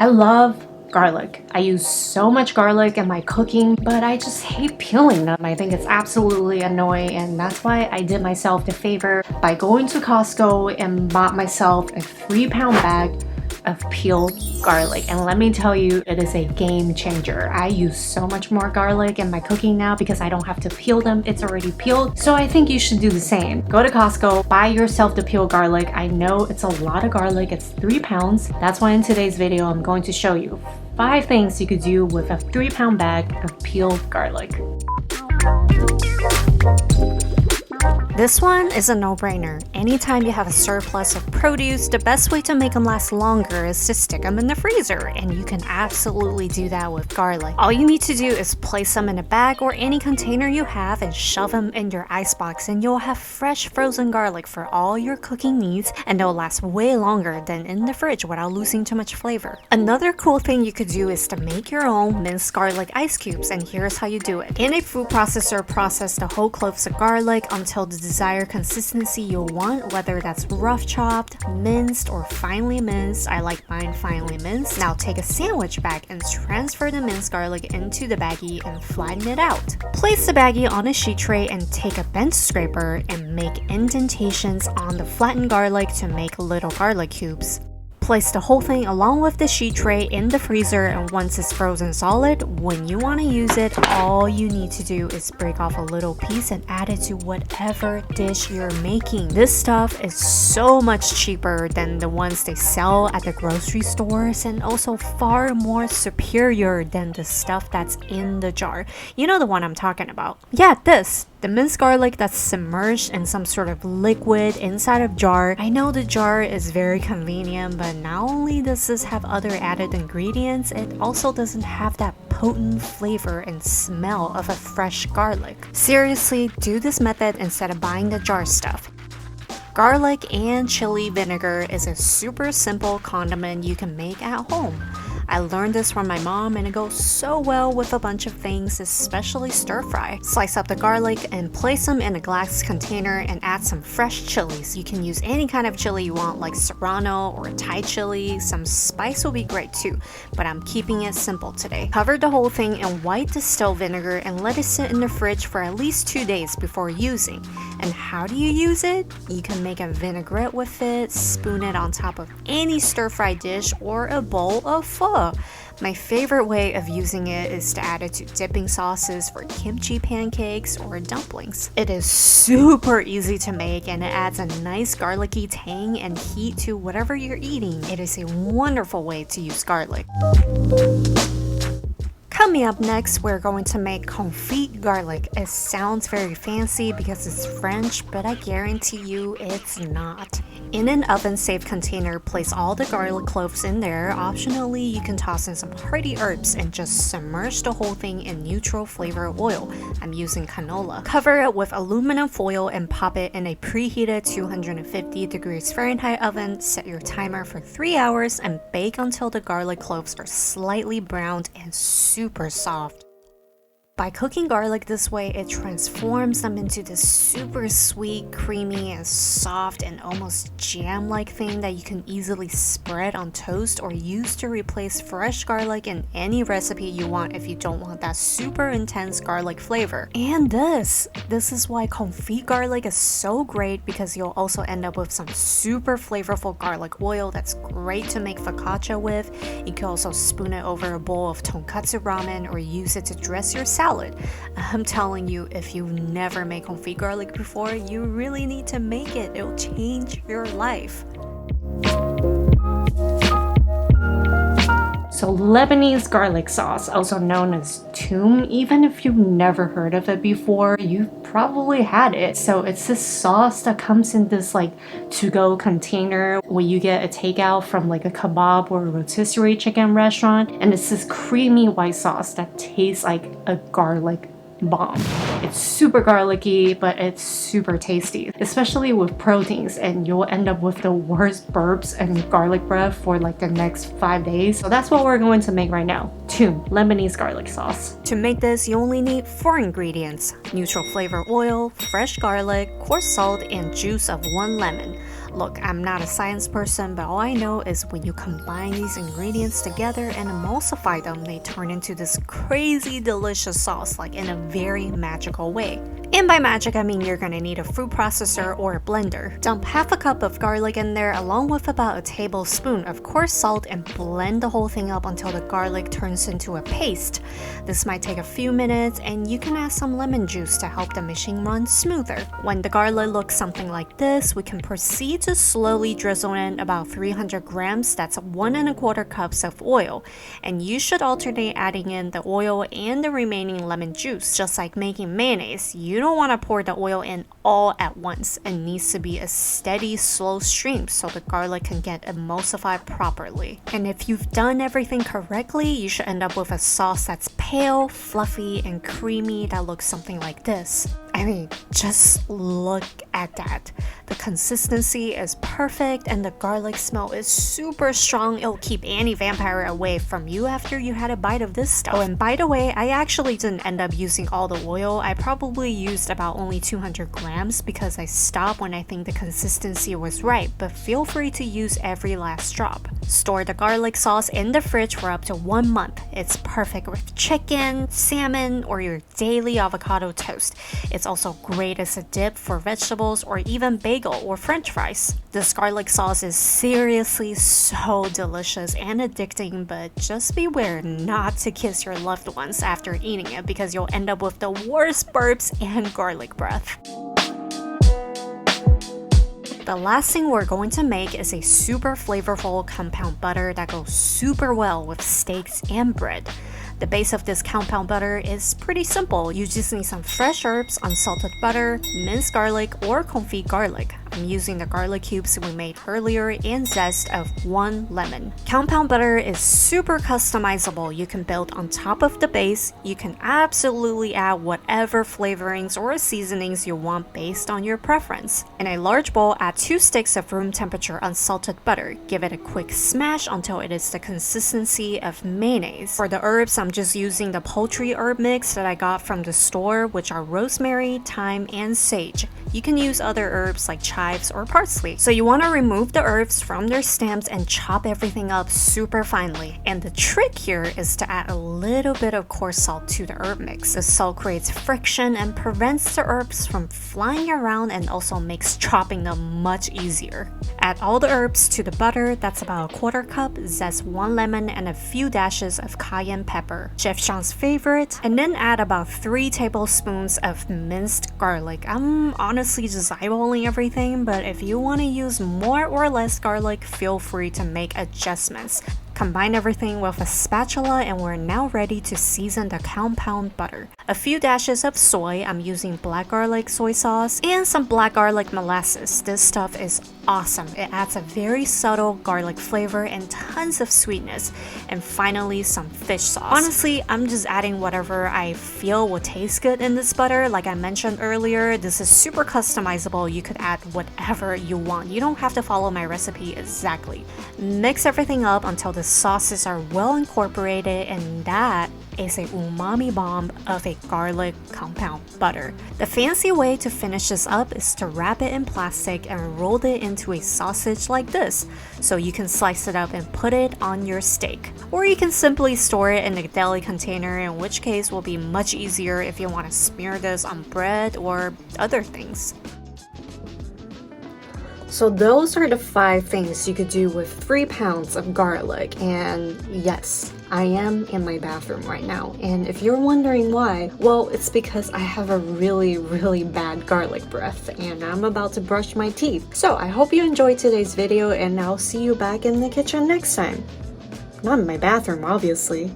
I love garlic. I use so much garlic in my cooking, but I just hate peeling them. I think it's absolutely annoying, and that's why I did myself the favor by going to Costco and bought myself a 3-pound bag of peeled garlic. And let me tell you, it is a game changer. I use so much more garlic in my cooking now because I don't have to peel them. It's already peeled. So I think you should do the same. Go to Costco, buy yourself the peeled garlic. I know it's a lot of garlic. It's 3 pounds. That's why in today's video, I'm going to show you 5 things you could do with a 3-pound bag of peeled garlic. This one is a no-brainer. Anytime you have a surplus of produce, the best way to make them last longer is to stick them in the freezer, and you can absolutely do that with garlic. All you need to do is place them in a bag or any container you have and shove them in your icebox, and you'll have fresh frozen garlic for all your cooking needs, and they'll last way longer than in the fridge without losing too much flavor. Another cool thing you could do is to make your own minced garlic ice cubes, and here's how you do it. In a food processor, process the whole cloves of garlic until the desired consistency you'll want, whether that's rough chopped, minced, or finely minced. I like mine finely minced. Now take a sandwich bag and transfer the minced garlic into the baggie and flatten it out. Place the baggie on a sheet tray and take a bench scraper and make indentations on the flattened garlic to make little garlic cubes. Place the whole thing along with the sheet tray in the freezer, and once it's frozen solid, when you want to use it, all you need to do is break off a little piece and add it to whatever dish you're making. This stuff is so much cheaper than the ones they sell at the grocery stores, and also far more superior than the stuff that's in the jar. You know the one I'm talking about. Yeah, the minced garlic that's submerged in some sort of liquid inside a jar. I know the jar is very convenient, but not only does this have other added ingredients, it also doesn't have that potent flavor and smell of a fresh garlic. Seriously, do this method instead of buying the jar stuff. Garlic and chili vinegar is a super simple condiment you can make at home. I learned this from my mom, and it goes so well with a bunch of things, especially stir fry. Slice up the garlic and place them in a glass container and add some fresh chilies. You can use any kind of chili you want, like serrano or Thai chili. Some spice will be great too, but I'm keeping it simple today. Cover the whole thing in white distilled vinegar and let it sit in the fridge for at least 2 days before using. And how do you use it? You can make a vinaigrette with it, spoon it on top of any stir-fry dish or a bowl of pho. My favorite way of using it is to add it to dipping sauces for kimchi pancakes or dumplings. It is super easy to make, and it adds a nice garlicky tang and heat to whatever you're eating. It is a wonderful way to use garlic. Coming up next, we're going to make confit garlic. It sounds very fancy because it's French, but I guarantee you it's not. In an oven-safe container, place all the garlic cloves in there. Optionally, you can toss in some hearty herbs and just submerge the whole thing in neutral flavor oil. I'm using canola. Cover it with aluminum foil and pop it in a preheated 250 degrees Fahrenheit oven. Set your timer for 3 hours and bake until the garlic cloves are slightly browned and super soft. By cooking garlic this way, it transforms them into this super sweet, creamy, and soft and almost jam-like thing that you can easily spread on toast or use to replace fresh garlic in any recipe you want if you don't want that super intense garlic flavor. And this is why confit garlic is so great, because you'll also end up with some super flavorful garlic oil that's great to make focaccia with. You can also spoon it over a bowl of tonkatsu ramen or use it to dress your salad. I'm telling you, if you've never made confit garlic before, you really need to make it. It'll change your life. So Lebanese garlic sauce, also known as toum, even if you've never heard of it before, you've probably had it. So it's this sauce that comes in this like to-go container when you get a takeout from like a kebab or a rotisserie chicken restaurant, and it's this creamy white sauce that tastes like a garlic bomb. It's super garlicky, but it's super tasty, especially with proteins, and you'll end up with the worst burps and garlic breath for like the next 5 days. So that's what we're going to make right now. Toum, Lebanese garlic sauce. To make this, you only need 4 ingredients: neutral flavor oil, fresh garlic, coarse salt, and juice of 1 lemon. Look, I'm not a science person, but all I know is when you combine these ingredients together and emulsify them, they turn into this crazy delicious sauce, like in a very magical way. And by magic, I mean you're gonna need a food processor or a blender. Dump half a cup of garlic in there along with about a tablespoon of coarse salt and blend the whole thing up until the garlic turns into a paste. This might take a few minutes and you can add some lemon juice to help the machine run smoother. When the garlic looks something like this, we can proceed to slowly drizzle in about 300 grams, that's 1¼ cups of oil. And you should alternate adding in the oil and the remaining lemon juice, just like making mayonnaise. You don't want to pour the oil in all at once. It needs to be a steady, slow stream so the garlic can get emulsified properly. And if you've done everything correctly, you should end up with a sauce that's pale, fluffy, and creamy that looks something like this. I mean, just look at that. The consistency is perfect and the garlic smell is super strong. It'll keep any vampire away from you after you had a bite of this stuff. Oh, and by the way, I actually didn't end up using all the oil. I probably used about only 200 grams because I stopped when I think the consistency was right, but feel free to use every last drop. Store the garlic sauce in the fridge for up to 1 month. It's perfect with chicken, salmon, or your daily avocado toast. It's also great as a dip for vegetables or even bagel or french fries. This garlic sauce is seriously so delicious and addicting, but just beware not to kiss your loved ones after eating it because you'll end up with the worst burps and garlic breath. The last thing we're going to make is a super flavorful compound butter that goes super well with steaks and bread. The base of this compound butter is pretty simple. You just need some fresh herbs, unsalted butter, minced garlic, or confit garlic. I'm using the garlic cubes we made earlier and zest of 1 lemon. Compound butter is super customizable. You can build on top of the base. You can absolutely add whatever flavorings or seasonings you want based on your preference. In a large bowl, add 2 sticks of room temperature unsalted butter. Give it a quick smash until it is the consistency of mayonnaise. For the herbs, I'm just using the poultry herb mix that I got from the store, which are rosemary, thyme, and sage. You can use other herbs like chives or parsley. So you want to remove the herbs from their stems and chop everything up super finely. And the trick here is to add a little bit of coarse salt to the herb mix. The salt creates friction and prevents the herbs from flying around and also makes chopping them much easier. Add all the herbs to the butter, that's about 1/4 cup, zest 1 lemon, and a few dashes of cayenne pepper, Chef Sean's favorite, and then add about 3 tablespoons of minced garlic. I'm honestly just eyeballing everything, but if you want to use more or less garlic, feel free to make adjustments. Combine everything with a spatula and we're now ready to season the compound butter. A few dashes of soy, I'm using black garlic soy sauce, and some black garlic molasses. This stuff is awesome. It adds a very subtle garlic flavor and tons of sweetness. And finally, some fish sauce. Honestly, I'm just adding whatever I feel will taste good in this butter. Like I mentioned earlier, this is super customizable. You could add whatever you want. You don't have to follow my recipe exactly. Mix everything up until the sauces are well incorporated, and that is a umami bomb of a garlic compound butter. The fancy way to finish this up is to wrap it in plastic and roll it into a sausage like this, so you can slice it up and put it on your steak. Or you can simply store it in a deli container, in which case will be much easier if you want to smear this on bread or other things. So those are the 5 things you could do with 3 pounds of garlic, and yes, I am in my bathroom right now, and if you're wondering why, well, it's because I have a really bad garlic breath and I'm about to brush my teeth. So I hope you enjoyed today's video, and I'll see you back in the kitchen next time. Not in my bathroom, obviously.